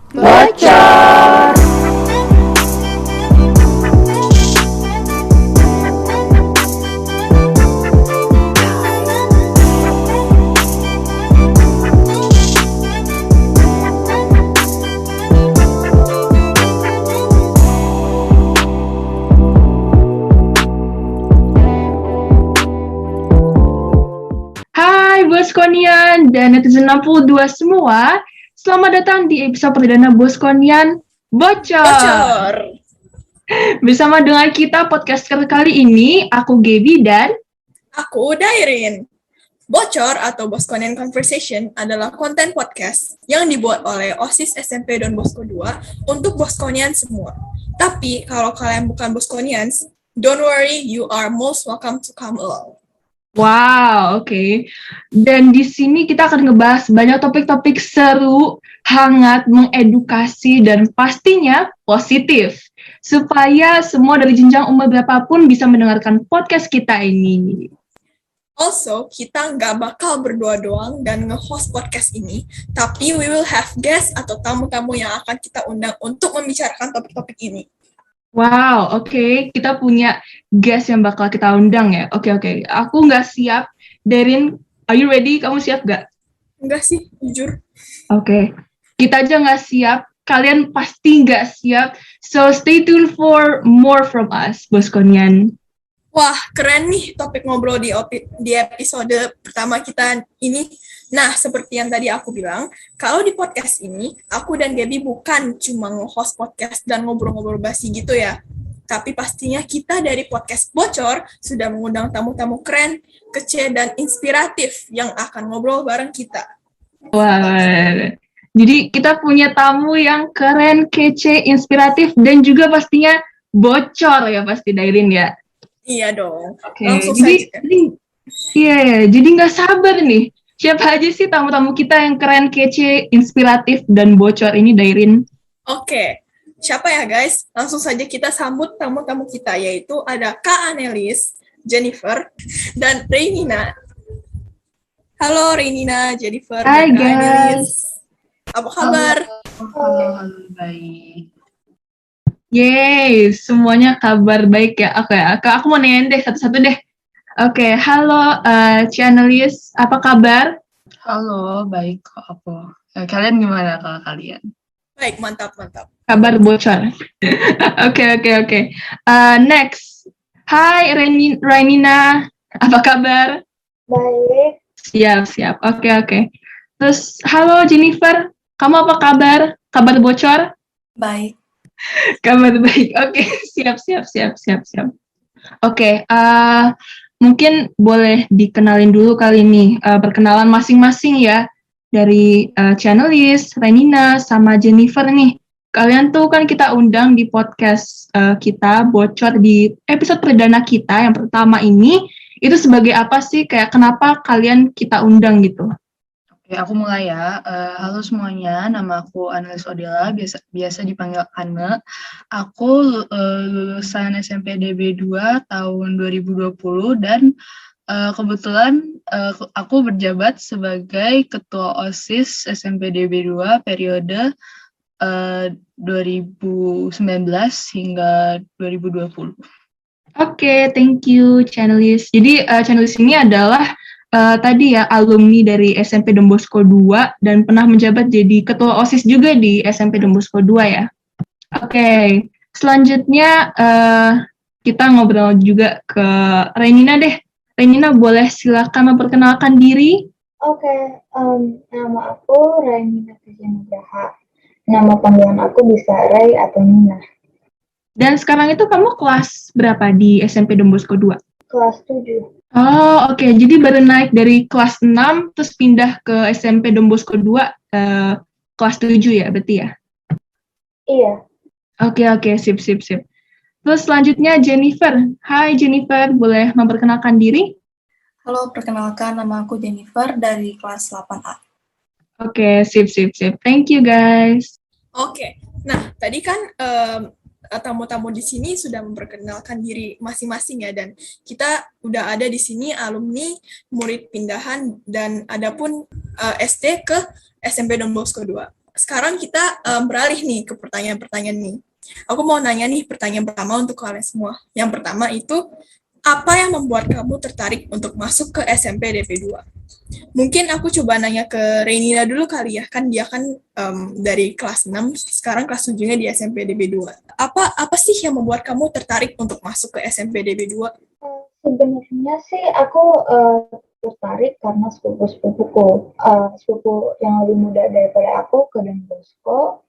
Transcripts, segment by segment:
Bocor. Hai Boskonian dan netizen 62 semua, selamat datang di episode perdana Boskonian Bocor. Bersama dengan kita podcaster kali ini, aku Gaby dan Aku Dairin. Bocor atau Boskonian Conversation adalah konten podcast yang dibuat oleh OSIS SMP Don Bosco 2 untuk Boskonian semua. Tapi kalau kalian bukan Boskonians, don't worry, you are most welcome to come along. wow, oke. Dan di sini kita akan ngebahas banyak topik-topik seru, hangat, mengedukasi, dan pastinya positif. Supaya semua dari jenjang umur berapapun bisa mendengarkan podcast kita ini. Also, kita nggak bakal berdua doang dan nge-host podcast ini, tapi we will have guest atau tamu-tamu yang akan kita undang untuk membicarakan topik-topik ini. Wow, oke. Kita punya guest yang bakal kita undang ya. Oke. Aku nggak siap. Darin, are you ready? Kamu siap nggak? Enggak sih, jujur. Oke. Kita aja nggak siap. Kalian pasti nggak siap. So stay tuned for more from us, Boskonian. Wah, keren nih topik ngobrol di episode pertama kita ini. Nah, seperti yang tadi aku bilang, kalau di podcast ini, aku dan Gaby bukan cuma nge-host podcast dan ngobrol-ngobrol basi gitu ya. Tapi pastinya kita dari podcast Bocor sudah mengundang tamu-tamu keren, kece, dan inspiratif yang akan ngobrol bareng kita. Wah. Jadi kita punya tamu yang keren, kece, inspiratif, dan juga pastinya bocor ya pasti Dairin ya. Iya dong. Oke, Langsung jadi saja. jadi nggak sabar nih. Siapa aja sih tamu-tamu kita yang keren, kece, inspiratif, dan bocor ini, Dairin? Oke, siapa ya guys? Langsung saja kita sambut tamu-tamu kita, yaitu ada Kak Anelis, Jennifer, dan Reynina. Halo Reynina, Jennifer, Hai dan Kak guys. Anelis. Apa kabar? Halo, baik. Yeay, semuanya kabar baik ya. Oke, aku mau nanyain deh satu-satu deh. Oke, halo Chanelis, apa kabar? Halo, baik kok aku. Kalian gimana kalau kalian? Baik, mantap. Kabar bocor. Oke. Next, hai Rainina, apa kabar? Baik, Siap. Oke. Terus, halo Jennifer, kamu apa kabar? Kabar bocor? Baik. Kabar baik. Oke, siap. Oke, mungkin boleh dikenalin dulu kali ini, perkenalan masing-masing ya, dari Chanelis, Renina, sama Jennifer nih. Kalian tuh kan kita undang di podcast kita, Bocor, di episode perdana kita yang pertama ini, itu sebagai apa sih, kayak kenapa kalian kita undang gitu? Oke, aku mulai ya. Halo semuanya, nama aku Anelis Odela, biasa dipanggil Ane. Aku lulusan SMP DB 2 tahun 2020 dan kebetulan aku berjabat sebagai Ketua OSIS SMP DB 2 periode 2019 hingga 2020. Oke, thank you Chanelis. Jadi Chanelis ini adalah tadi ya alumni dari SMP Don Bosco 2 dan pernah menjabat jadi ketua OSIS juga di SMP Don Bosco 2 ya. Oke, selanjutnya kita ngobrol juga ke Renina deh. Renina boleh silakan memperkenalkan diri. oke. Nama aku Rainina Nugraha. Nama panggilan aku bisa Ray atau Nina. Dan sekarang itu kamu kelas berapa di SMP Don Bosco 2? Kelas 7. Oh, oke. Jadi baru naik dari kelas 6 terus pindah ke SMP Don Bosco 2 kelas 7 ya, berarti ya? Iya, Oke, sip. Terus selanjutnya Jennifer. Hai Jennifer, boleh memperkenalkan diri? Halo, perkenalkan nama aku Jennifer dari kelas 8A. Oke, sip. Thank you guys. Oke. Nah, tadi kan tamu-tamu di sini sudah memperkenalkan diri masing-masing ya, dan kita udah ada di sini alumni, murid pindahan, dan ada pun SD ke SMP Don Bosco 2. sekarang kita beralih nih ke pertanyaan-pertanyaan nih. Aku mau nanya nih pertanyaan pertama untuk kalian semua. Yang pertama itu, apa yang membuat kamu tertarik untuk masuk ke SMP DP 2? Mungkin aku coba nanya ke Reynina dulu kali ya, kan dia kan dari kelas 6, sekarang kelas 7-nya di SMP DB 2. Apa sih yang membuat kamu tertarik untuk masuk ke SMP DB 2? Sebenarnya sih aku tertarik karena sepupu-sepupuku, sepupu yang lebih muda daripada aku ke Don Bosco,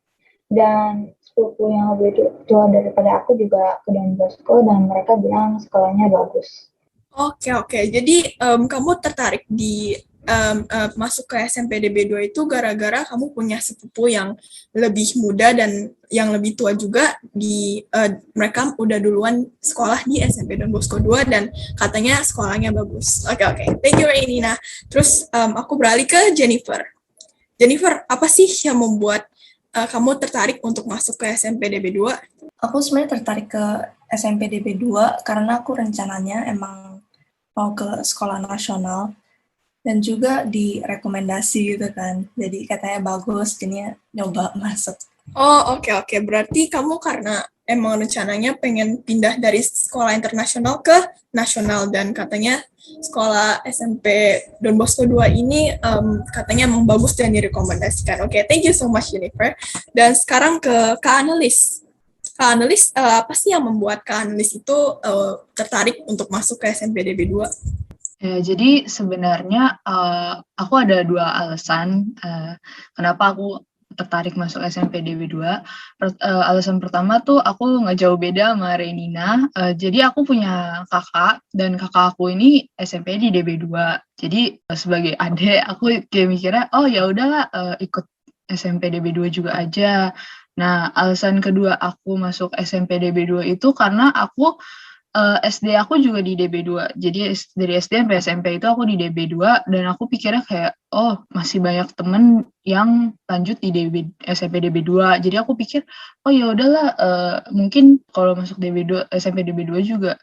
dan sepupu yang lebih tua daripada aku juga ke Don Bosco, dan mereka bilang sekolahnya bagus. Oke. Jadi kamu tertarik di masuk ke SMP DB 2 itu gara-gara kamu punya sepupu yang lebih muda dan yang lebih tua juga, mereka udah duluan sekolah di SMP Don Bosco 2 dan katanya sekolahnya bagus. Oke. Thank you Reynina. Terus aku beralih ke Jennifer. Jennifer, apa sih yang membuat kamu tertarik untuk masuk ke SMP DB 2? Aku sebenarnya tertarik ke SMP DB 2 karena aku rencananya emang mau ke sekolah nasional dan juga direkomendasi gitu kan. Jadi katanya bagus, jadinya nyoba masuk. Oh, oke. Berarti kamu karena emang rencananya pengen pindah dari sekolah internasional ke nasional dan katanya sekolah SMP Don Bosco 2 ini katanya emang bagus dan direkomendasikan. Oke, thank you so much Jennifer. Dan sekarang ke Kak Annelies. Kak Annelies, apa sih yang membuat Kak Annelies itu tertarik untuk masuk ke SMP DB 2? Ya, jadi sebenarnya aku ada 2 alasan kenapa aku tertarik masuk SMP DB 2. Alasan pertama tuh aku nggak jauh beda sama Reynina. Jadi aku punya kakak dan kakak aku ini SMP di DB 2. Jadi sebagai adik aku kayak mikirnya ya udahlah ikut SMP DB 2 juga aja. Nah, alasan kedua aku masuk SMP DB 2 itu karena aku SD aku juga di DB 2. Jadi dari SD sampai SMP itu aku di DB 2 dan aku pikirnya kayak masih banyak temen yang lanjut di SMP DB 2. Jadi aku pikir ya udahlah mungkin kalau masuk DB 2 SMP DB 2 juga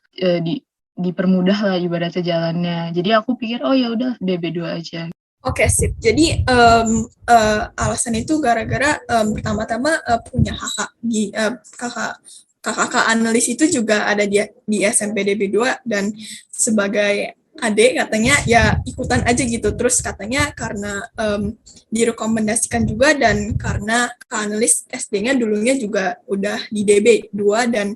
dipermudah lah ibaratnya jalannya. Jadi aku pikir ya udah DB 2 aja. Oke, sip. Jadi alasan itu gara-gara pertama-tama punya kakak Annelies itu juga ada di SMP DB 2 dan sebagai adik katanya ya ikutan aja gitu. Terus katanya karena direkomendasikan juga dan karena Kak Annelies SD-nya dulunya juga udah di DB 2 dan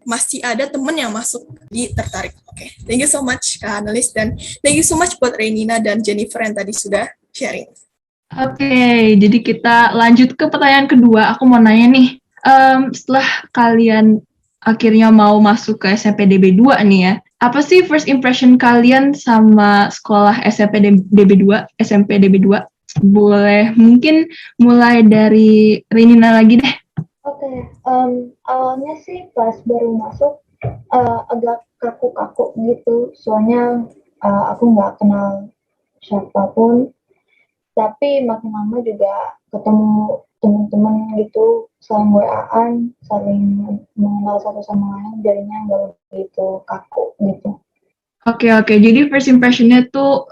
masih ada temen yang masuk di tertarik. Oke, thank you so much Kak Annelies dan thank you so much buat Reynina dan Jennifer yang tadi sudah sharing. Oke, jadi kita lanjut ke pertanyaan kedua. Aku mau nanya nih, setelah kalian akhirnya mau masuk ke SMP DB 2 nih ya, apa sih first impression kalian sama sekolah SMP DB 2, SMP DB 2? Boleh mungkin mulai dari Reynina lagi deh. Oke, awalnya sih pas baru masuk agak kaku-kaku gitu, soalnya aku nggak kenal siapapun, tapi makin lama juga ketemu teman-teman gitu, saling WA-an, saling mengenal satu sama lain, jadinya nggak begitu kaku gitu. Oke, jadi first impression-nya tuh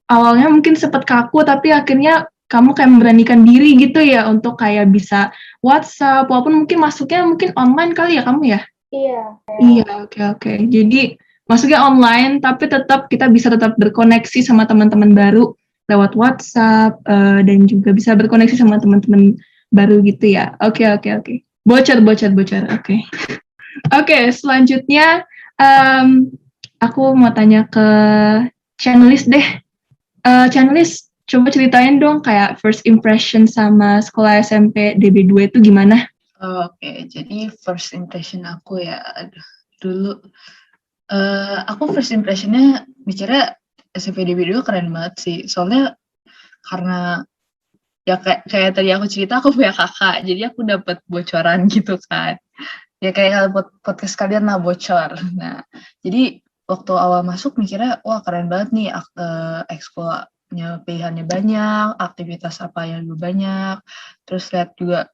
awalnya mungkin sempat kaku, tapi akhirnya kamu kayak memberanikan diri gitu ya untuk kayak bisa WhatsApp, walaupun mungkin masuknya mungkin online kali ya kamu ya? Iya, oke. Jadi masuknya online, tapi kita bisa tetap berkoneksi sama teman-teman baru lewat WhatsApp, dan juga bisa berkoneksi sama teman-teman baru gitu ya. Oke. Bocor. Oke. Oke, selanjutnya aku mau tanya ke Chanelis deh. Chanelis, coba ceritain dong kayak first impression sama sekolah SMP DB 2 itu gimana? Oke, jadi first impression aku ya, dulu aku first impressionnya mikirnya SMP DB 2 keren banget sih, soalnya karena ya kayak tadi aku cerita aku punya kakak, jadi aku dapat bocoran gitu kan, ya kayak podcast kalian lah bocor. Nah, jadi waktu awal masuk mikirnya wah keren banget nih, ekskulnya pilihannya banyak, aktivitas apa yang juga banyak, terus lihat juga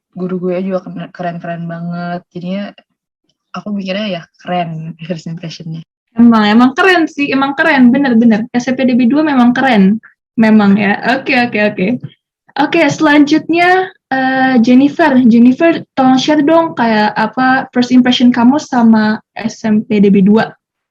guru-gurunya juga keren-keren banget, jadinya aku mikirnya ya keren first impression-nya. Emang keren sih, emang keren, bener. SMP DB 2 memang keren, memang ya. Oke. Oke, selanjutnya Jennifer. Jennifer, tolong share dong kayak apa first impression kamu sama SMP DB 2.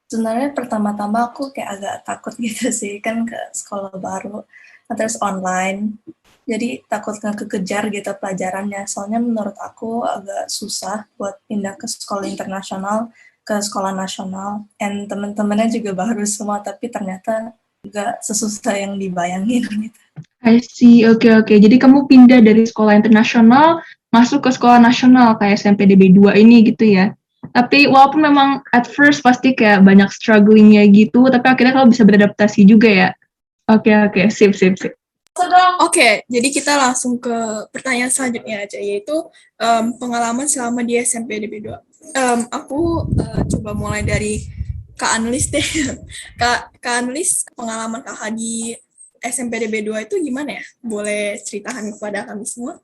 Sebenarnya pertama-tama aku kayak agak takut gitu sih, kan ke sekolah baru, terus online. Jadi takut nggak kekejar gitu pelajarannya. Soalnya menurut aku agak susah buat pindah ke sekolah internasional, ke sekolah nasional. And teman-temannya juga baru semua, tapi ternyata nggak sesusah yang dibayangin gitu. I see, oke. Jadi kamu pindah dari sekolah internasional masuk ke sekolah nasional kayak SMP DB 2 ini gitu ya. Tapi walaupun memang at first pasti kayak banyak strugglingnya gitu, tapi akhirnya kamu bisa beradaptasi juga ya. Oke, sip. Oke, jadi kita langsung ke pertanyaan selanjutnya aja, yaitu pengalaman selama di SMP DB 2. Aku coba mulai dari Kak Anulis deh. Kak Anulis, pengalaman kakak di SMP DB 2 itu gimana ya? Boleh ceritakan kepada kami semua?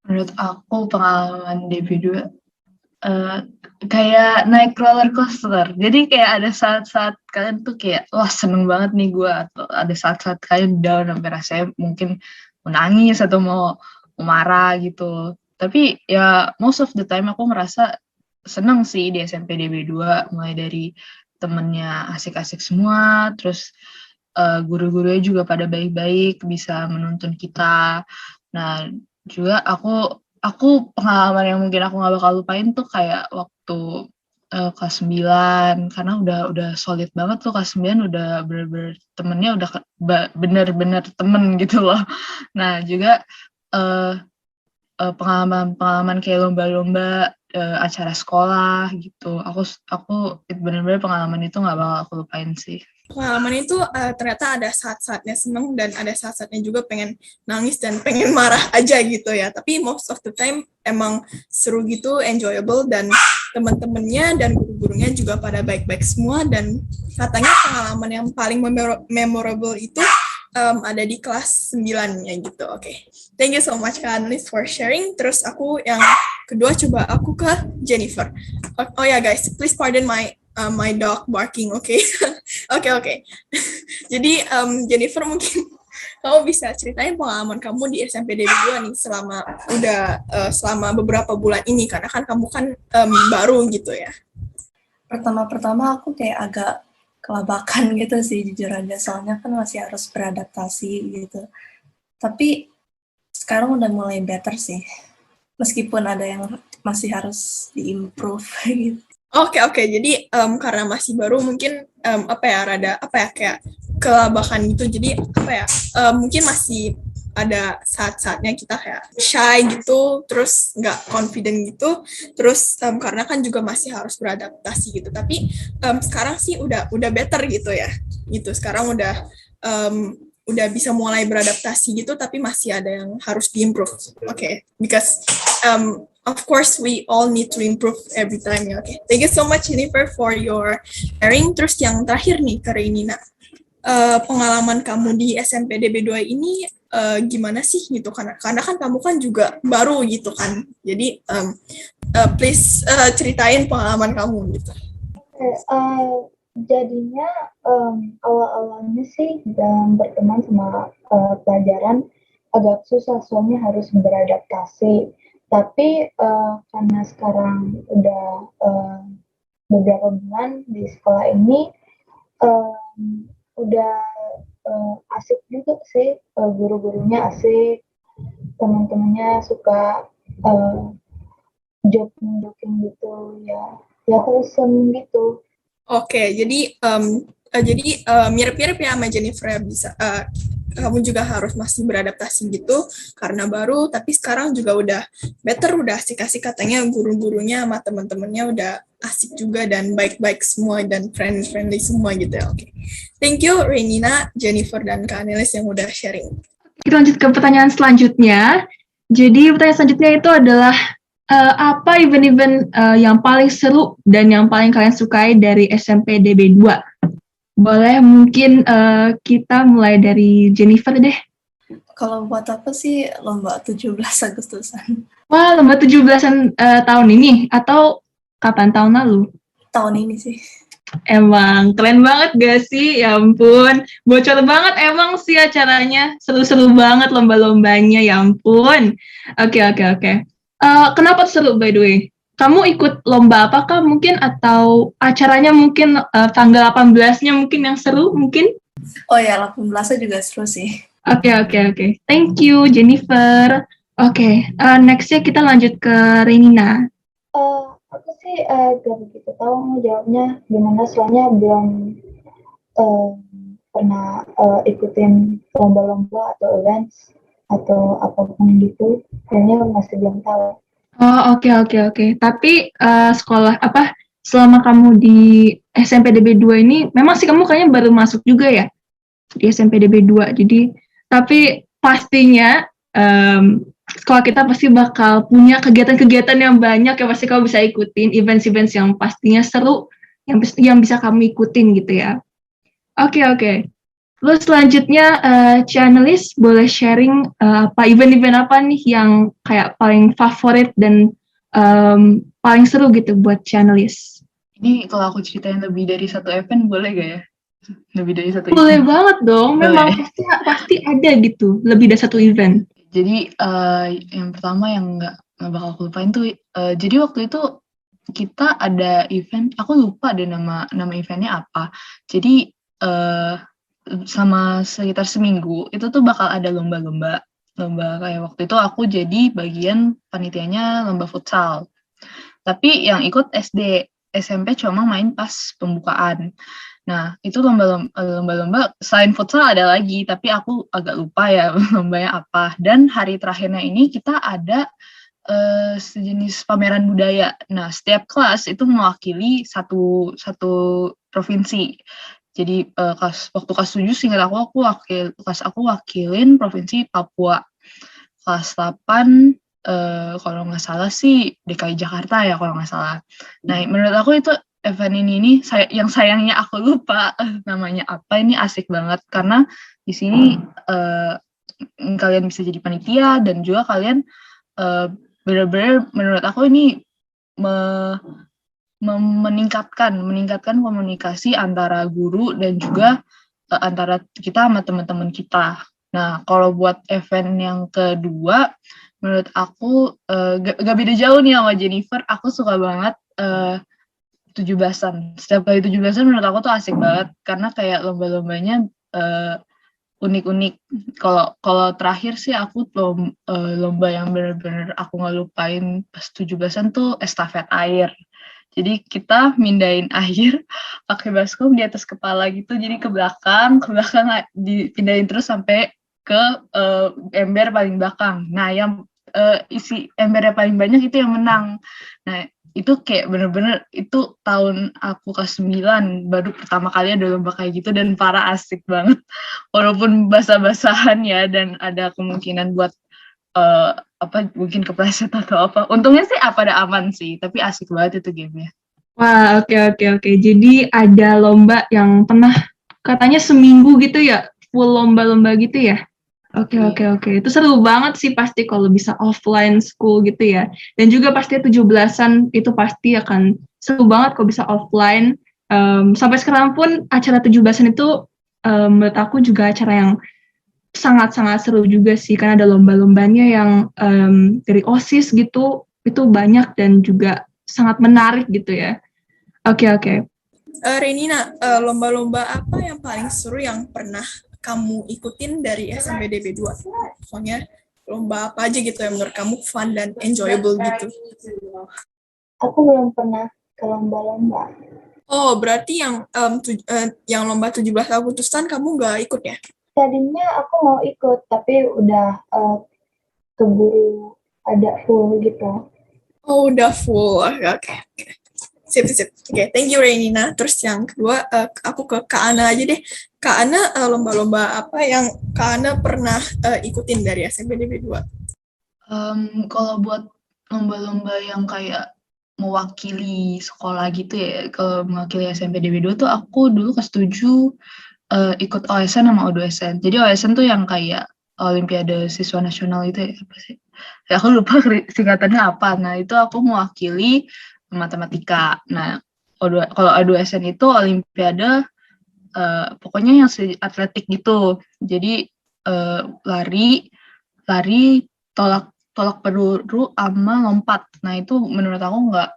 Menurut aku pengalaman DB2 kayak naik roller coaster. Jadi kayak ada saat-saat kalian tuh kayak wah seneng banget nih gue, atau ada saat-saat kalian down sampai rasanya mungkin menangis atau mau marah gitu. Tapi ya most of the time aku ngerasa seneng sih di SMP DB2, mulai dari temennya asik-asik semua, terus guru-gurunya juga pada baik-baik, bisa menuntun kita. Nah, juga aku pengalaman yang mungkin aku nggak bakal lupain tuh kayak waktu kelas 9, karena udah solid banget tuh kelas 9, udah bener-bener temennya udah bener-bener temen gitu loh. Nah, juga pengalaman kayak lomba-lomba, acara sekolah gitu. Aku bener-bener pengalaman itu nggak bakal aku lupain sih. Pengalaman itu ternyata ada saat-saatnya seneng dan ada saat-saatnya juga pengen nangis dan pengen marah aja gitu ya. Tapi most of the time emang seru gitu, enjoyable, dan teman-temannya dan guru-gurunya juga pada baik-baik semua. Dan katanya pengalaman yang paling memorable itu ada di kelas 9 ya gitu. Oke. Thank you so much Kak Annelies for sharing. Terus aku yang kedua coba aku ke Jennifer. Oh ya guys, please pardon my dog barking, oke? Oke. Jadi Jennifer, mungkin kamu bisa ceritain pengalaman kamu di SMP DB 2 nih selama beberapa bulan ini, karena kan kamu kan baru gitu ya. Pertama-pertama aku kayak agak kelabakan gitu sih jujur aja, soalnya kan masih harus beradaptasi gitu. Tapi sekarang udah mulai better sih, meskipun ada yang masih harus diimprove gitu. Oke. Jadi karena masih baru mungkin kayak kelabakan gitu. Jadi mungkin masih ada saat-saatnya kita kayak shy gitu, terus nggak confident gitu, terus karena kan juga masih harus beradaptasi gitu. Tapi sekarang sih udah better gitu ya. Gitu. Sekarang udah bisa mulai beradaptasi gitu, tapi masih ada yang harus diimprove. Oke. Because of course, we all need to improve every time. Okay. Thank you so much, Jennifer, for your sharing. Terus yang terakhir nih, ke Renina. Pengalaman kamu di SMP DB 2 ini gimana sih gitu? Karena kan kamu kan juga baru gitu kan. Jadi, please ceritain pengalaman kamu gitu. Jadinya awal-awalnya sih dalam berteman sama pelajaran agak susah, soalnya harus beradaptasi. Tapi karena sekarang udah beberapa bulan di sekolah ini, udah asik juga sih, guru-gurunya asik, teman-temannya suka joking gitu ya wholesome gitu. Oke, jadi mirip-mirip ya sama Jennifer ya, bisa kamu juga harus masih beradaptasi gitu karena baru, tapi sekarang juga udah better, udah asik-asik, katanya guru-gurunya sama teman-temannya udah asik juga dan baik-baik semua dan friendly semua gitu ya. Oke. Thank you Renina, Jennifer, dan Kak Anelis yang udah sharing. Kita lanjut ke pertanyaan selanjutnya. Jadi pertanyaan selanjutnya itu adalah apa event-event yang paling seru dan yang paling kalian sukai dari SMP DB 2? Boleh mungkin kita mulai dari Jennifer deh. Kalau buat apa sih lomba 17 Agustusan? Wah, lomba 17-an tahun ini atau kapan, tahun lalu? Tahun ini sih. Emang keren banget gak sih? Ya ampun, bocor banget emang sih acaranya. Seru-seru banget lomba-lombanya, ya ampun. Oke. Kenapa seru by the way? Kamu ikut lomba apakah mungkin atau acaranya mungkin tanggal 18-nya mungkin yang seru mungkin? Oh ya, 18-nya juga seru sih. Oke. Thank you Jennifer. Nextnya kita lanjut ke Renina. Aku sih gak begitu tahu mau jawabnya gimana, soalnya belum eh, pernah ikutin lomba-lomba atau events atau apapun gitu. Kayaknya masih belum tahu. Oh, oke. Tapi sekolah apa selama kamu di SMPDB 2 ini memang sih kamu kayaknya baru masuk juga ya di SMPDB 2. Jadi tapi pastinya sekolah kita pasti bakal punya kegiatan-kegiatan yang banyak yang pasti kamu bisa ikutin, events-events yang pastinya seru yang bisa kamu ikutin gitu ya. Oke. Terus selanjutnya, Cianelis boleh sharing apa event-event apa nih yang kayak paling favorit dan paling seru gitu buat Cianelis? Ini kalau aku ceritain lebih dari satu event boleh gak ya? Lebih dari satu Boleh event. banget dong, memang Boleh. pasti ada gitu, lebih dari satu event. Jadi yang pertama yang nggak bakal aku lupain tuh, jadi waktu itu kita ada event, aku lupa deh nama eventnya apa. Jadi sama sekitar seminggu itu tuh bakal ada lomba kayak waktu itu aku jadi bagian panitianya lomba futsal. Tapi yang ikut SD, SMP cuma main pas pembukaan. Nah, itu lomba-lomba selain futsal ada lagi, tapi aku agak lupa ya lombanya apa. Dan hari terakhirnya ini kita ada sejenis pameran budaya. Nah, setiap kelas itu mewakili satu provinsi. Jadi waktu kelas 7 seingat kelas aku wakilin provinsi Papua. Kelas 8 kalau nggak salah sih DKI Jakarta ya kalau nggak salah. Nah, menurut aku itu event ini yang sayangnya aku lupa namanya apa, ini asik banget karena di sini kalian bisa jadi panitia dan juga kalian benar-benar menurut aku ini meningkatkan komunikasi antara guru dan juga antara kita sama teman-teman kita. Nah, kalau buat event yang kedua, menurut aku gak beda jauh nih sama Jennifer. Aku suka banget 17-an. Setiap kali 17-an menurut aku tuh asik banget karena kayak lomba-lombanya unik-unik. Kalau terakhir sih aku lomba yang benar-benar aku nggak lupain pas 17-an tuh estafet air. Jadi kita mindahin air pakai baskom di atas kepala gitu, jadi ke belakang dipindahin terus sampai ke ember paling belakang. Nah, yang isi embernya paling banyak itu yang menang. Nah, itu kayak bener-bener itu tahun aku kelas 9 baru pertama kali ada lomba kayak gitu dan parah asik banget. Walaupun basah-basahan ya dan ada kemungkinan buat mungkin kepleset atau apa. Untungnya sih pada aman sih, tapi asik banget itu gamenya. Wah, oke. Jadi ada lomba yang pernah katanya seminggu gitu ya, full lomba-lomba gitu ya? Oke. Itu seru banget sih pasti kalau bisa offline school gitu ya. Dan juga pasti 17-an itu pasti akan seru banget kalau bisa offline. Sampai sekarang pun acara 17-an itu menurut aku juga acara yang sangat-sangat seru juga sih. Karena ada lomba-lombanya yang dari OSIS gitu, itu banyak dan juga sangat menarik gitu ya. Oke. Renina, lomba-lomba apa yang paling seru yang pernah kamu ikutin dari SMPDB 2? Pokoknya lomba apa aja gitu yang menurut kamu fun dan enjoyable gitu. Aku belum pernah ke lomba-lomba. Oh, berarti yang lomba 17 Agustusan kamu nggak ikut ya? Tadinya aku mau ikut, tapi udah keburu ada full gitu. Oh, udah full. Oke. Sip. Oke, thank you Renina. Terus yang kedua, aku ke Kak Ana aja deh. Kak Ana, lomba-lomba apa yang Kak Ana pernah ikutin dari SMPDB 2? Kalau buat lomba-lomba yang kayak mewakili sekolah gitu ya, kalau mewakili SMPDB 2 tuh aku dulu kelas 7 ikut OSN sama O2SN. Jadi OSN tuh yang kayak Olimpiade Siswa Nasional itu ya, apa sih? Ya, aku lupa singkatannya apa. Nah, itu aku mewakili matematika. Nah, Kalau A2SN itu olimpiade pokoknya yang atletik gitu. Jadi lari, tolak peluru sama lompat. Nah itu menurut aku nggak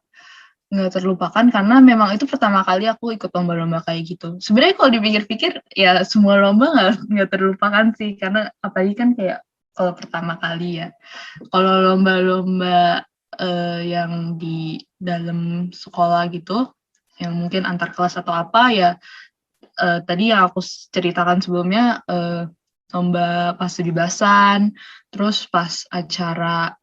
terlupakan karena memang itu pertama kali aku ikut lomba-lomba kayak gitu. Sebenarnya kalau dipikir-pikir ya semua lomba nggak terlupakan sih karena apalagi kan kayak kalau pertama kali ya. Kalau lomba-lomba yang di dalam sekolah gitu, yang mungkin antar kelas atau apa ya, tadi yang aku ceritakan sebelumnya, lomba pasudibasan, terus pas acara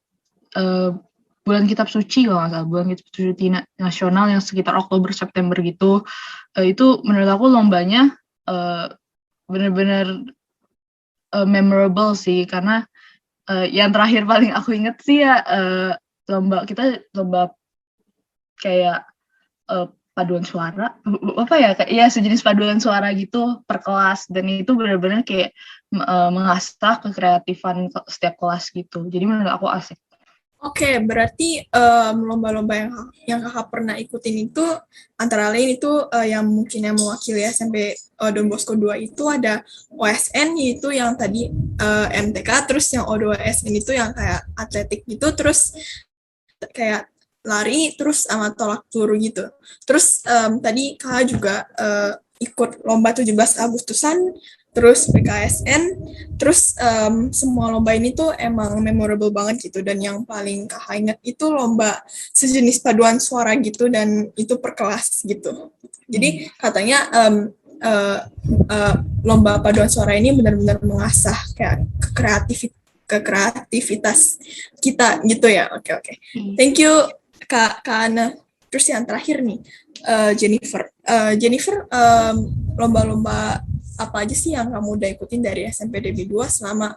bulan kitab suci kalau nggak salah, bulan kitab suci nasional yang sekitar Oktober September gitu, itu menurut aku lombanya benar-benar memorable sih karena yang terakhir paling aku inget sih ya lomba kayak paduan suara apa ya kayak ya sejenis paduan suara gitu per kelas dan itu benar-benar kayak mengasah kekreatifan setiap kelas gitu. Jadi menurut aku asik. Oke, berarti lomba-lomba yang kakak pernah ikutin itu antara lain itu yang mungkin yang mewakili SMP Don Bosco 2 itu ada OSN yaitu yang tadi MTK, terus yang O2SN itu yang kayak atletik gitu, terus kayak lari, terus sama tolak peluru gitu. Terus tadi kakak juga ikut lomba 17 Agustusan, terus PKSN, terus semua lomba ini tuh emang memorable banget gitu, dan yang paling kakak ingat itu lomba sejenis paduan suara gitu, dan itu per kelas gitu. Jadi katanya lomba paduan suara ini benar-benar mengasah kayak kreativitas kita gitu ya. Oke. Thank you Kak Ana. Terus yang terakhir nih, Jennifer. Lomba-lomba apa aja sih yang kamu udah ikutin dari SMP DB 2 selama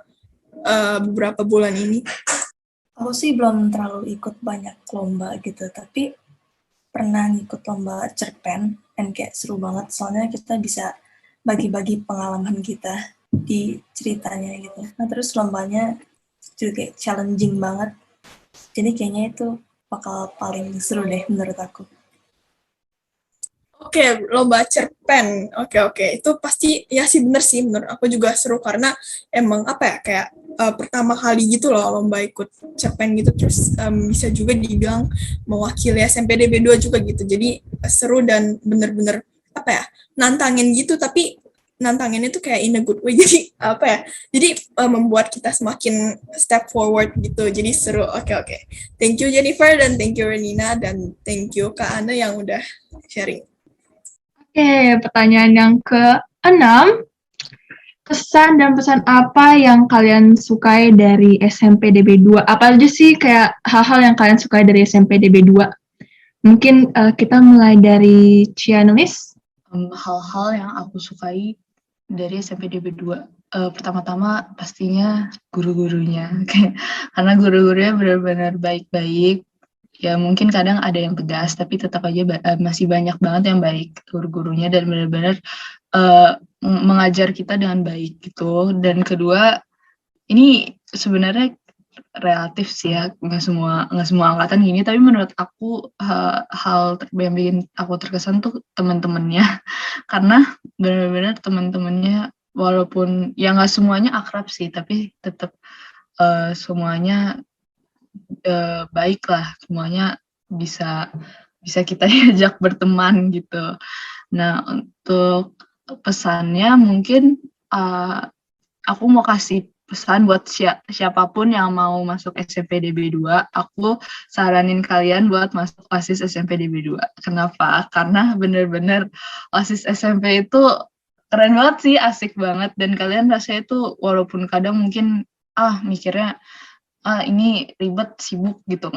beberapa bulan ini? Aku sih belum terlalu ikut banyak lomba gitu, tapi pernah ngikut lomba cerpen, dan kayak seru banget, soalnya kita bisa bagi-bagi pengalaman kita di ceritanya gitu. Nah terus lombanya juga kayak challenging banget, jadi kayaknya itu bakal paling seru deh menurut aku. Oke, lomba cerpen. Oke. Itu pasti, ya sih bener sih, menurut aku juga seru karena emang apa ya, kayak pertama kali gitu loh lomba ikut cerpen gitu, terus bisa juga dibilang mewakili SMP DB 2 juga gitu. Jadi seru dan bener-bener apa ya, nantangin gitu, tapi nantangin itu kayak in a good way. Jadi apa ya, jadi membuat kita semakin step forward gitu. Jadi seru. Oke. Thank you Jennifer, dan thank you Renina, dan thank you Kak Ana yang udah sharing. Oke, pertanyaan yang ke-6. Kesan dan pesan apa yang kalian sukai dari SMP DB 2? Apa aja sih kayak hal-hal yang kalian sukai dari SMP DB 2? Mungkin kita mulai dari Cianulis. Hal-hal yang aku sukai dari SMP DB 2. Pertama-tama pastinya guru-gurunya. Karena guru-gurunya benar-benar baik-baik. Ya mungkin kadang ada yang tegas, tapi tetap aja masih banyak banget yang baik guru-gurunya dan benar-benar mengajar kita dengan baik gitu. Dan kedua, ini sebenarnya relatif sih ya, nggak semua angkatan gini, tapi menurut aku hal yang bikin aku terkesan tuh teman-temannya. Karena benar-benar teman-temannya walaupun ya nggak semuanya akrab sih, tapi tetap semuanya baik lah, semuanya bisa kita ajak berteman gitu. Nah untuk pesannya mungkin aku mau kasih pesan buat siapapun yang mau masuk SMP DB 2, aku saranin kalian buat masuk OSIS SMP DB 2. Kenapa? Karena bener-bener OSIS SMP itu keren banget sih, asik banget, dan kalian rasanya tuh walaupun kadang mungkin mikirnya ini ribet, sibuk gitu.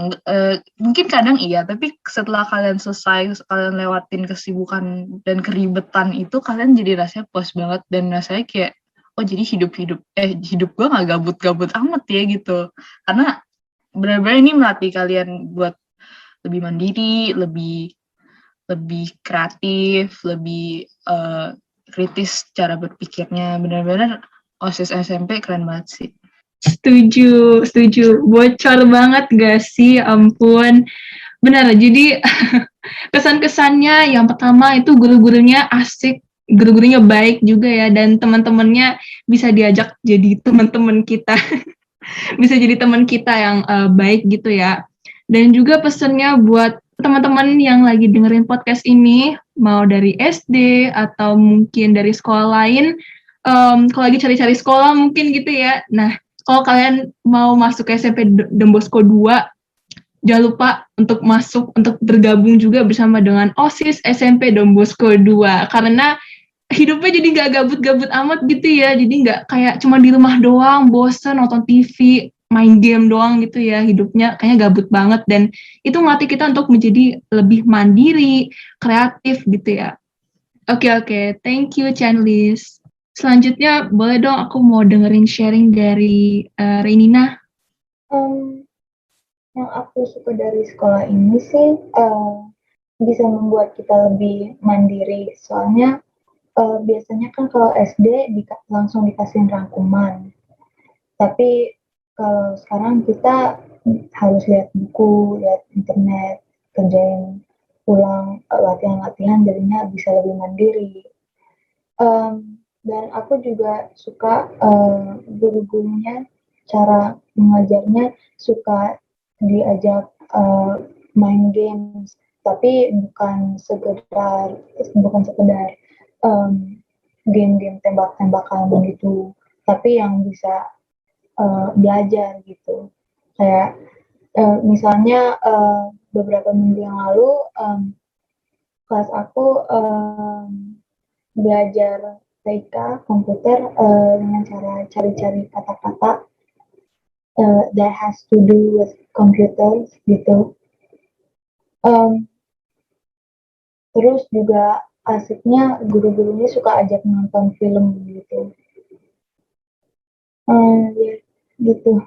Mungkin kadang iya, tapi setelah kalian selesai, kalian lewatin kesibukan dan keribetan itu, kalian jadi rasanya puas banget dan rasanya kayak, oh jadi hidup gue nggak gabut-gabut amat ya gitu. Karena benar-benar ini melatih kalian buat lebih mandiri, lebih kreatif, lebih kritis cara berpikirnya. Benar-benar OSIS SMP keren banget sih. Setuju. Bocor banget gak sih? Ampun. Benar, jadi kesan-kesannya yang pertama itu guru-gurunya asik, guru-gurunya baik juga ya, dan teman-temannya bisa diajak jadi teman-teman kita, bisa jadi teman kita yang baik gitu ya. Dan juga pesannya buat teman-teman yang lagi dengerin podcast ini, mau dari SD atau mungkin dari sekolah lain, kalau lagi cari-cari sekolah mungkin gitu ya. Nah, kalau kalian mau masuk ke SMP Don Bosco 2, jangan lupa untuk masuk, untuk bergabung juga bersama dengan OSIS SMP Don Bosco 2. Karena hidupnya jadi nggak gabut-gabut amat gitu ya. Jadi nggak kayak cuma di rumah doang, bosen nonton TV, main game doang gitu ya. Hidupnya kayaknya gabut banget. Dan itu ngelatih kita untuk menjadi lebih mandiri, kreatif gitu ya. Oke. Thank you, Chanlis. Selanjutnya, boleh dong aku mau dengerin sharing dari Renina. Yang aku suka dari sekolah ini sih bisa membuat kita lebih mandiri. Soalnya biasanya kan kalau SD langsung dikasih rangkuman. Tapi kalau sekarang kita harus lihat buku, lihat internet, kerjain ulang latihan-latihan, jadinya bisa lebih mandiri. Dan aku juga suka guru-gurunya, cara mengajarnya suka diajak main games, tapi bukan sekedar game-game tembak-tembakan gitu, tapi yang bisa belajar gitu. Kayak misalnya beberapa minggu yang lalu kelas aku belajar TK komputer dengan cara cari-cari kata-kata that has to do with computers gitu. Terus juga asiknya guru-gurunya suka ajak nonton film gitu. Ya, gitu.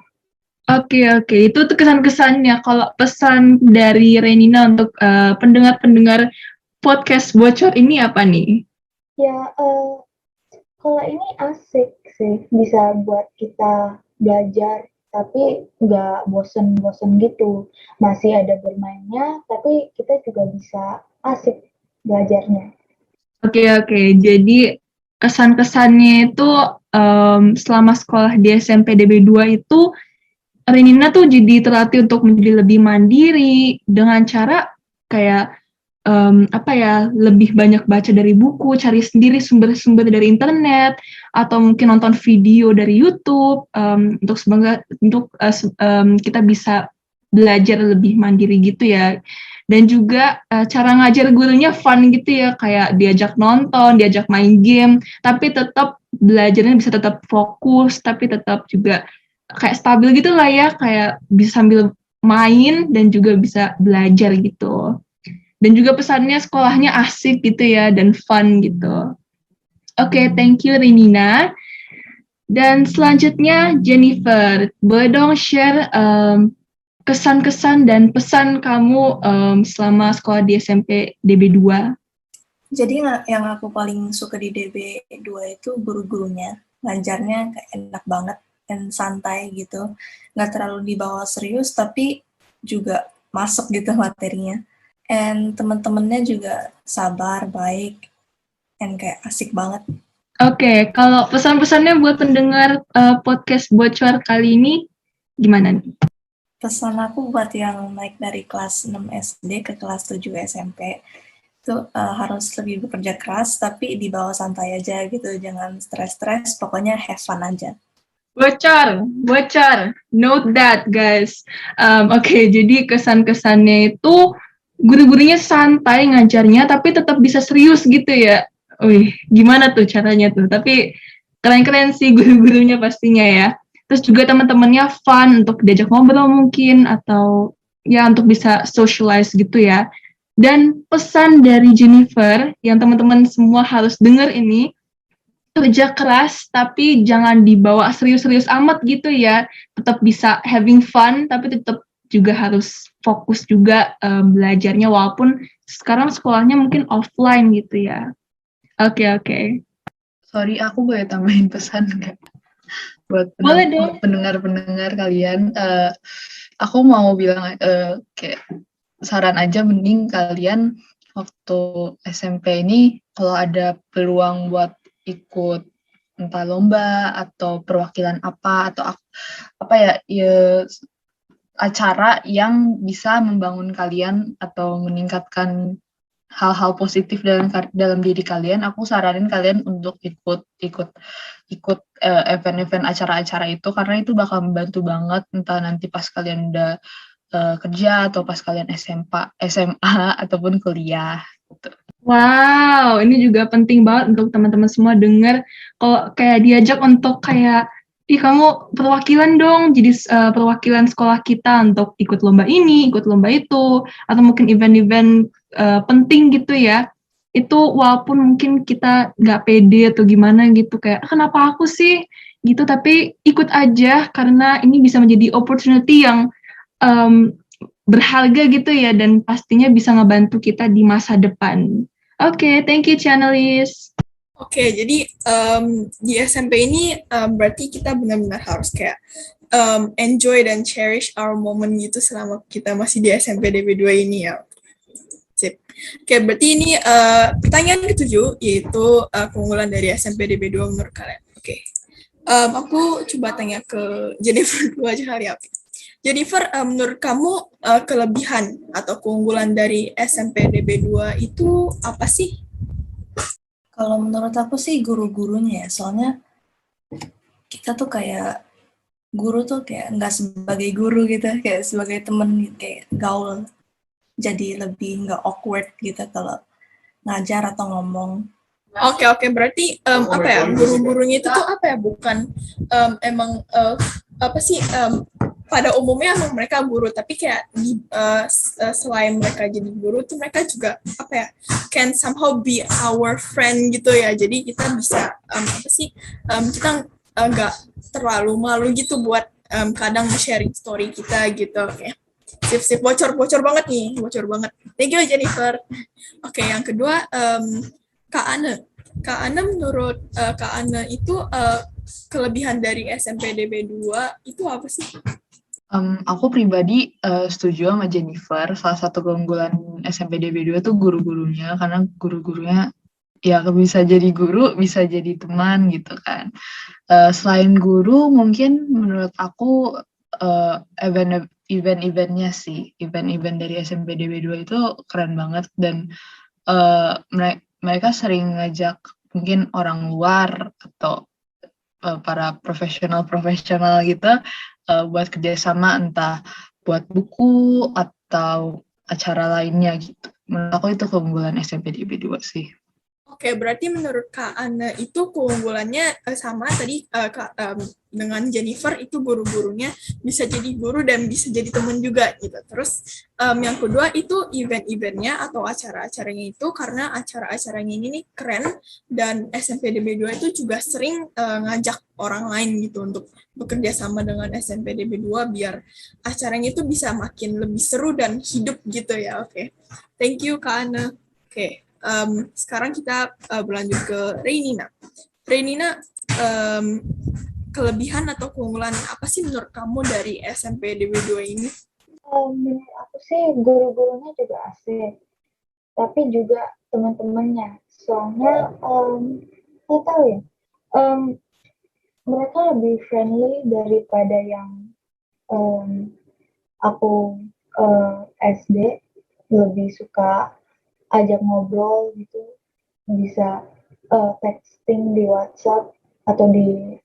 Oke. Itu tuh kesan-kesannya. Kalau pesan dari Renina untuk pendengar-pendengar podcast bocor ini apa nih? Ya, kalau ini asik sih, bisa buat kita belajar, tapi nggak bosen-bosen gitu. Masih ada bermainnya, tapi kita juga bisa asik belajarnya. Oke. Jadi kesan-kesannya itu selama sekolah di SMP DB 2 itu Renina tuh jadi terlatih untuk menjadi lebih mandiri dengan cara kayak lebih banyak baca dari buku, cari sendiri sumber-sumber dari internet, atau mungkin nonton video dari YouTube untuk kita bisa belajar lebih mandiri gitu ya. Dan juga cara ngajar gurunya fun gitu ya, kayak diajak nonton, diajak main game, tapi tetap belajarnya bisa tetap fokus, tapi tetap juga kayak stabil gitu lah ya, kayak bisa sambil main dan juga bisa belajar gitu. Dan juga pesannya sekolahnya asik gitu ya, dan fun gitu. Oke, thank you Renina. Dan selanjutnya Jennifer, boleh dong share kesan-kesan dan pesan kamu selama sekolah di SMP DB 2? Jadi yang aku paling suka di DB 2 itu guru-gurunya. Ngajarnya kayak enak banget dan santai gitu. Nggak terlalu dibawa serius, tapi juga masuk gitu materinya. And teman-temannya juga sabar, baik, and kayak asik banget. Oke, kalau pesan-pesannya buat pendengar podcast bocor kali ini, gimana nih? Pesan aku buat yang naik dari kelas 6 SD ke kelas 7 SMP, itu harus lebih bekerja keras, tapi dibawa santai aja gitu, jangan stres-stres, pokoknya have fun aja. Bocor, note that guys. Oke, jadi kesan-kesannya itu guru-gurunya santai ngajarnya, tapi tetap bisa serius gitu ya. Wih, gimana tuh caranya tuh? Tapi keren-keren sih guru-gurunya pastinya ya. Terus juga teman-temannya fun untuk diajak ngobrol mungkin, atau ya untuk bisa socialize gitu ya. Dan pesan dari Jennifer yang teman-teman semua harus dengar ini, kerja keras tapi jangan dibawa serius-serius amat gitu ya. Tetap bisa having fun tapi tetap juga harus fokus juga belajarnya, walaupun sekarang sekolahnya mungkin offline gitu ya. Oke. Sorry, aku boleh tambahin pesan nggak? Buat pendengar-pendengar kalian, aku mau bilang kayak saran aja, mending kalian waktu SMP ini kalau ada peluang buat ikut entah lomba atau perwakilan apa atau apa ya acara yang bisa membangun kalian atau meningkatkan hal-hal positif dalam diri kalian, aku saranin kalian untuk ikut event-event acara-acara itu, karena itu bakal membantu banget entah nanti pas kalian udah kerja atau pas kalian SMA ataupun kuliah gitu. Wow, ini juga penting banget untuk teman-teman semua dengar kalau kayak diajak untuk kayak, ih kamu perwakilan dong, jadi perwakilan sekolah kita untuk ikut lomba ini, ikut lomba itu, atau mungkin event-event penting gitu ya. Itu walaupun mungkin kita nggak pede atau gimana gitu, kayak kenapa aku sih gitu, tapi ikut aja karena ini bisa menjadi opportunity yang berharga gitu ya, dan pastinya bisa ngebantu kita di masa depan. Oke, thank you Channelis. Oke, jadi di SMP ini berarti kita benar-benar harus kayak enjoy dan cherish our moment gitu selama kita masih di SMP DB2 ini ya. Sip. Oke, berarti ini pertanyaan ke-7, yaitu keunggulan dari SMP DB2 menurut kalian. Oke, aku coba tanya ke Jennifer dulu aja kali ya. Jennifer, menurut kamu kelebihan atau keunggulan dari SMP DB2 itu apa sih? Kalau menurut aku sih guru-gurunya ya, soalnya kita tuh kayak guru tuh kayak nggak sebagai guru gitu, kayak sebagai temen kayak gaul, jadi lebih nggak awkward gitu kalau ngajar atau ngomong. Oke, berarti apa ya, guru-gurunya itu tuh apa ya, bukan emang apa sih, pada umumnya emang mereka guru, tapi kayak selain mereka jadi guru tuh mereka juga apa ya, can somehow be our friend gitu ya, jadi kita bisa apa sih, kita nggak terlalu malu gitu buat kadang sharing story kita gitu. Oke. Sip, bocor banget nih, bocor banget. Thank you Jennifer. Oke, yang kedua Kak Ane, menurut Kak Ane itu kelebihan dari SMP DB2 itu apa sih? Aku pribadi setuju sama Jennifer, salah satu keunggulan SMP DB2 tuh guru-gurunya, karena guru-gurunya ya bisa jadi guru, bisa jadi teman gitu kan. Selain guru, mungkin menurut aku event-eventnya sih, event-event dari SMP DB2 itu keren banget, dan mereka sering ngajak mungkin orang luar atau para profesional gitu buat kerjasama, entah buat buku atau acara lainnya gitu. Menurut aku itu keunggulan SMP DB2 sih. Oke, berarti menurut Kak Ane itu keunggulannya sama tadi dengan Jennifer, itu guru-gurunya bisa jadi guru dan bisa jadi teman juga gitu. Terus yang kedua itu event-eventnya atau acara-acaranya itu, karena acara-acaranya ini nih keren, dan SMP DB2 itu juga sering ngajak orang lain gitu untuk bekerja sama dengan SMP DB2 biar acaranya itu bisa makin lebih seru dan hidup gitu ya. Oke. Thank you Kak Ane. Oke. Sekarang kita berlanjut ke Reynina. Reynina, kelebihan atau keunggulan apa sih menurut kamu dari SMP DB2 ini? Menurut aku sih guru-gurunya juga asik, tapi juga teman-temannya. Soalnya nggak tahu ya, mereka lebih friendly daripada yang aku SD, lebih suka ajak ngobrol gitu, bisa texting di WhatsApp atau di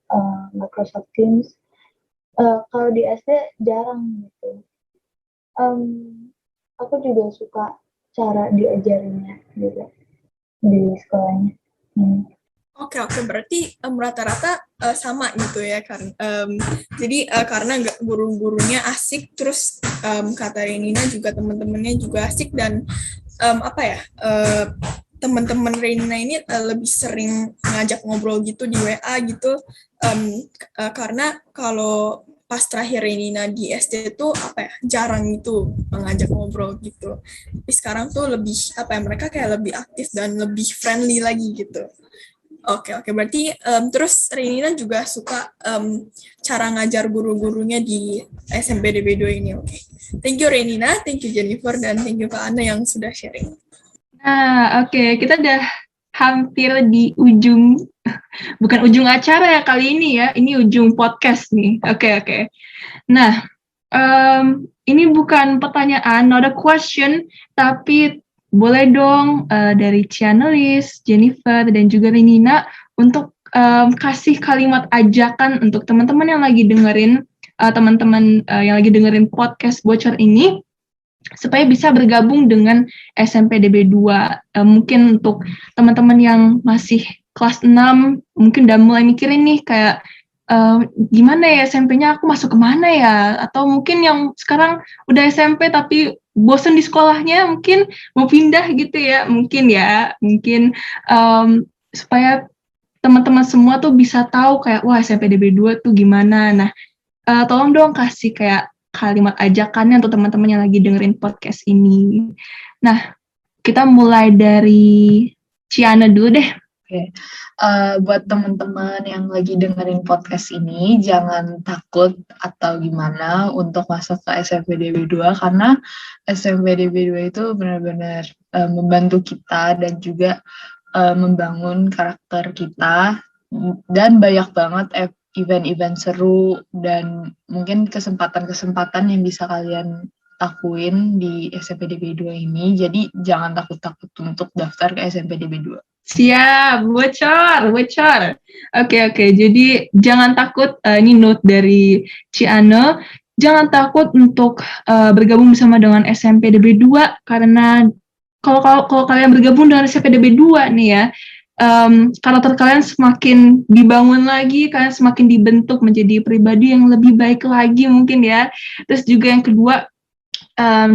Microsoft Teams. Kalau di SD jarang gitu. Aku juga suka cara diajarinnya juga di sekolahnya. Oke, berarti rata-rata sama gitu ya kan. Jadi karena guru-gurunya asik, terus kata Renina juga teman-temannya juga asik, dan teman-teman Renina ini lebih sering ngajak ngobrol gitu di WA gitu, karena kalau pas terakhir Renina di SD tuh jarang gitu ngajak ngobrol gitu. Tapi sekarang tuh lebih mereka kayak lebih aktif dan lebih friendly lagi gitu. Oke, berarti terus Renina juga suka cara ngajar guru-gurunya di SMP DB2 ini. Oke. Thank you Renina, thank you Jennifer, dan thank you Kak Ana yang sudah sharing. Nah, oke, kita udah hampir di ujung, bukan ujung acara ya kali ini ya, ini ujung podcast nih. Oke. Nah, ini bukan pertanyaan, not a question, tapi boleh dong dari Cianelis, Jennifer, dan juga Renina untuk kasih kalimat ajakan untuk teman-teman yang lagi dengerin, yang lagi dengerin podcast Bocor ini, supaya bisa bergabung dengan SMPDB 2. Mungkin untuk teman-teman yang masih kelas 6, mungkin udah mulai mikirin nih kayak, gimana ya SMP-nya aku masuk kemana ya? Atau mungkin yang sekarang udah SMP tapi bosen di sekolahnya, mungkin mau pindah gitu ya. Mungkin supaya teman-teman semua tuh bisa tahu kayak, wah SMPDB 2 tuh gimana. Nah, tolong dong kasih kayak kalimat ajakannya untuk teman-teman yang lagi dengerin podcast ini. Nah, kita mulai dari Ciana dulu deh. Oke. Buat teman-teman yang lagi dengerin podcast ini, jangan takut atau gimana untuk masuk ke SMPDB 2, karena SMPDB 2 itu benar-benar membantu kita dan juga membangun karakter kita, dan banyak banget event-event seru dan mungkin kesempatan-kesempatan yang bisa kalian lakuin di SMPDB 2 ini. Jadi jangan takut-takut untuk daftar ke SMPDB 2. Siap, bocor. Oke. Jadi jangan takut, ini note dari Ciana, jangan takut untuk bergabung bersama dengan SMPDB 2, karena kalau kalian bergabung dengan SMPDB 2 nih ya, karakter kalian semakin dibangun lagi, kalian semakin dibentuk menjadi pribadi yang lebih baik lagi mungkin ya. Terus juga yang kedua,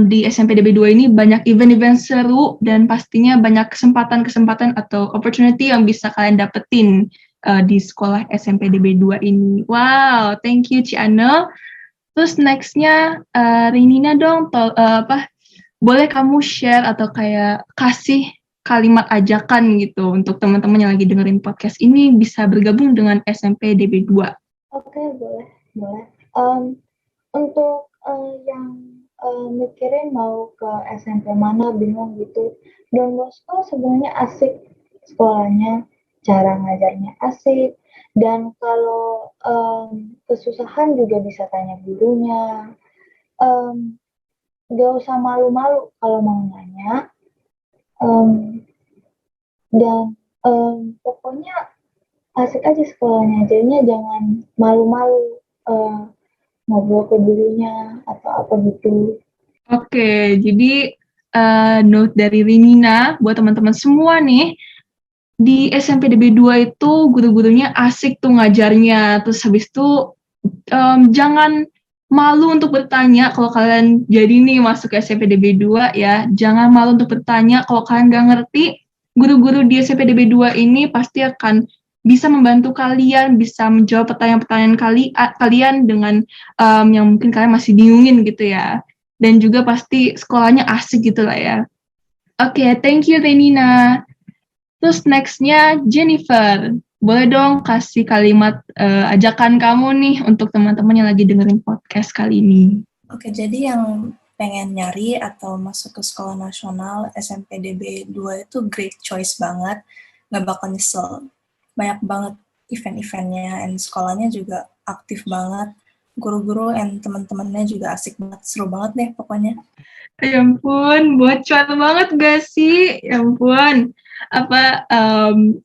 di SMPDB 2 ini banyak event-event seru dan pastinya banyak kesempatan-kesempatan atau opportunity yang bisa kalian dapetin di sekolah SMPDB 2 ini. Wow, thank you Ciana. Terus next-nya Renina dong, boleh kamu share atau kayak kasih kalimat ajakan gitu untuk teman-teman yang lagi dengerin podcast ini bisa bergabung dengan SMPDB 2. Oke, boleh. Untuk yang mikirin mau ke SMP mana, bingung gitu, Don Bosco sebenarnya asik sekolahnya, cara ngajarnya asik, dan kalau kesusahan juga bisa tanya gurunya. Gak usah malu-malu kalau mau nanya. Dan pokoknya asik aja sekolahnya, jadinya jangan malu-malu ngobrol ke gurunya atau apa gitu. Oke, jadi note dari Renina buat teman-teman semua nih, di SMPDB 2 itu guru-gurunya asik tuh ngajarnya. Terus habis itu jangan malu untuk bertanya kalau kalian jadi nih masuk ke SMPDB 2 ya. Jangan malu untuk bertanya kalau kalian nggak ngerti. Guru-guru di SMPDB 2 ini pasti akan bisa membantu kalian, bisa menjawab pertanyaan-pertanyaan kalian dengan yang mungkin kalian masih bingungin gitu ya. Dan juga pasti sekolahnya asik gitu lah ya. Oke, thank you Renina. Terus next-nya Jennifer. Boleh dong kasih kalimat ajakan kamu nih untuk teman-teman yang lagi dengerin podcast kali ini. Oke, jadi yang pengen nyari atau masuk ke sekolah nasional SMPDB 2 itu great choice banget, nggak bakal nyesel. Banyak banget event-eventnya, dan sekolahnya juga aktif banget. Guru-guru dan teman-temannya juga asik banget, seru banget deh pokoknya. Ya ampun, bocor banget gak sih? Ya ampun.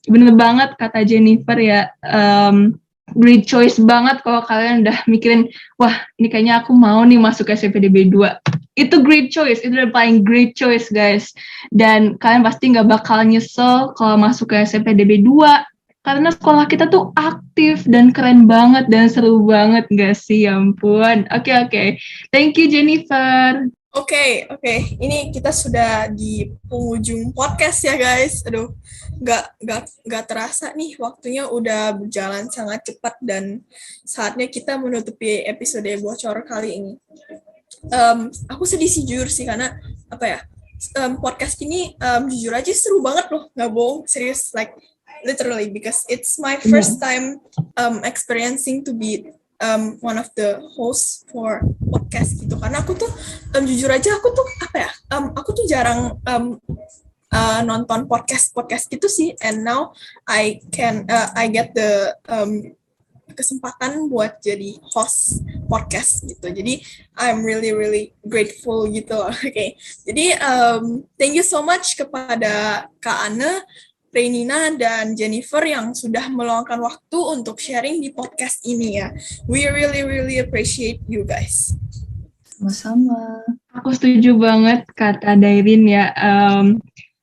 Bener banget kata Jennifer ya, great choice banget kalau kalian udah mikirin, wah ini kayaknya aku mau nih masuk ke SMPDB 2. Itu great choice, itu udah paling great choice guys. Dan kalian pasti gak bakal nyesel kalau masuk ke SMPDB 2. Karena sekolah kita tuh aktif dan keren banget dan seru banget gak sih, ya ampun. Oke. Thank you Jennifer. Oke. Ini kita sudah di penghujung podcast ya guys. Aduh, nggak terasa nih waktunya udah berjalan sangat cepat dan saatnya kita menutupi episode bocor kali ini. Aku sedih sih jujur sih karena podcast ini jujur aja seru banget loh, nggak bohong, serius, like literally because it's my first time experiencing to be one of the hosts for podcast gitu. Karena aku tuh jujur aja aku tuh aku tuh jarang nonton podcast gitu sih, and now I get the kesempatan buat jadi host podcast gitu. Jadi I'm really grateful gitu. Okay. Jadi thank you so much kepada Kak Anne, Renina, dan Jennifer yang sudah meluangkan waktu untuk sharing di podcast ini ya. We really appreciate you guys. Sama-sama. Aku setuju banget kata Dairin ya.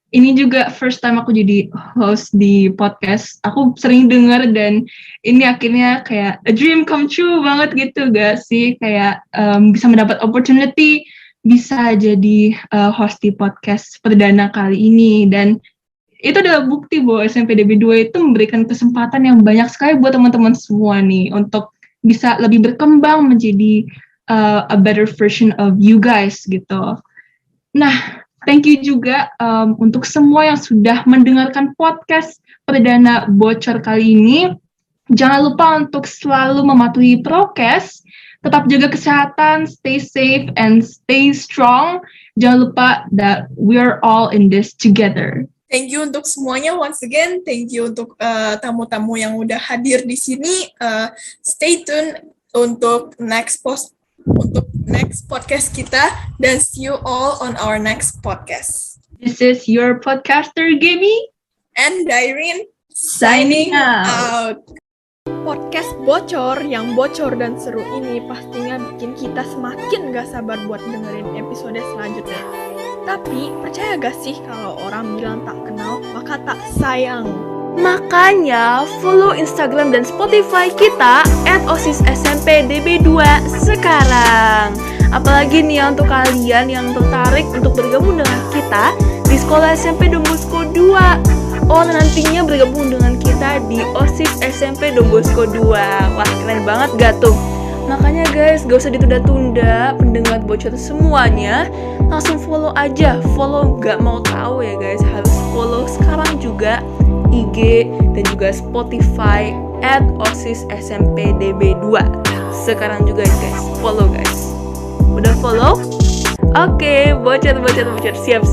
Ini juga first time aku jadi host di podcast. Aku sering dengar dan ini akhirnya kayak a dream come true banget gitu gak sih? Kayak bisa mendapat opportunity, bisa jadi host di podcast perdana kali ini. Dan itu adalah bukti bahwa SMPDB 2 itu memberikan kesempatan yang banyak sekali buat teman-teman semua nih untuk bisa lebih berkembang menjadi a better version of you guys gitu. Nah, thank you juga untuk semua yang sudah mendengarkan podcast perdana bocor kali ini. Jangan lupa untuk selalu mematuhi prokes, tetap jaga kesehatan, stay safe and stay strong. Jangan lupa that we are all in this together. Thank you untuk semuanya once again. Thank you untuk tamu-tamu yang udah hadir di sini. Stay tune untuk next podcast kita, dan see you all on our next podcast. This is your podcaster Gaby and Dairin signing out. Podcast bocor yang bocor dan seru ini pastinya bikin kita semakin gak sabar buat dengerin episode selanjutnya. Tapi percaya gak sih kalau orang bilang tak kenal maka tak sayang? Makanya follow Instagram dan Spotify kita @OSISSMPDB2 sekarang. Apalagi nih ya untuk kalian yang tertarik untuk bergabung dengan kita di Sekolah SMP Don Bosco 2. Oh, nantinya bergabung dengan kita di OSIS SMP Don Bosco 2. Wah, keren banget gak tuh? Makanya guys, gak usah ditunda-tunda, pendengar bocor semuanya, langsung follow aja. Follow gak mau tahu ya guys, harus follow sekarang juga IG dan juga Spotify @OSISSMPDB2. Sekarang juga guys, follow guys. Udah follow? Oke, bocor, siap.